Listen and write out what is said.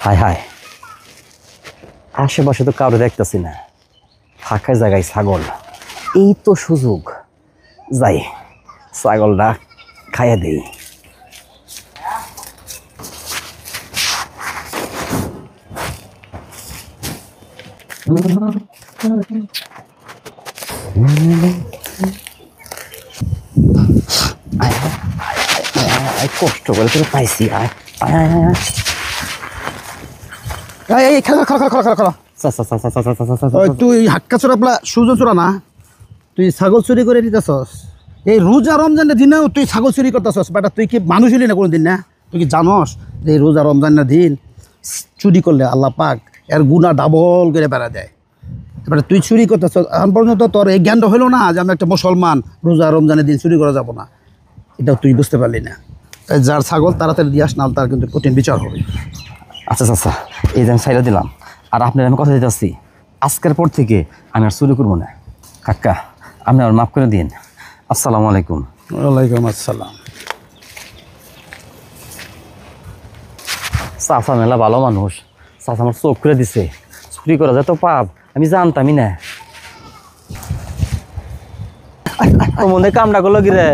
হায় হায়, আশেপাশে তো কারো দেখতেছি না, ফাঁকা জায়গায় ছাগল, এই তো সুযোগ, যাই ছাগলটা খাইয়া দেই। কষ্ট করে তোর পাইছি। তুই হাক্কা চোরা প্লা সুজন চোরা না, তুই ছাগল চুরি করে দিতেছস এই রোজা রমজানের দিনেও তুই ছাগল চুরি করতেছস বেটা। তুই কি মানুষ হলি না কোনো দিন? না তুই কি জানস যে এই রোজা রমজানের দিন চুরি করলে আল্লাহ পাক এর গুণা ডাবল করে বেড়া দেয়। এবারে তুই চুরি করতেছস, এখন পর্যন্ত তোর এই জ্ঞানটা হলো না যে আমি একটা মুসলমান, রোজা রমজানের দিন চুরি করা যাবো না, এটাও তুই বুঝতে পারলি না। তাই যার ছাগল তাড়াতাড়ি দিয়ে আস, না তার কিন্তু কঠিন বিচার হবে। আচ্ছা চাচা, এই যে আমি সাইডে দিলাম, আর আপনার আমি কথা দিতে আসছি, আজকের পর থেকে আমি আর চুরি করবো না। কাকা, আপনি আর মাফ করে দিন। আসসালামু আলাইকুম। ওয়ালাইকুম আসসালাম। চাচা মেলা ভালো মানুষ, চাচা আমার চোখ করে দিছে, চুরি করা যায় তো পাপ, আমি জানতামই না। মনে কামটা করলো কি রে?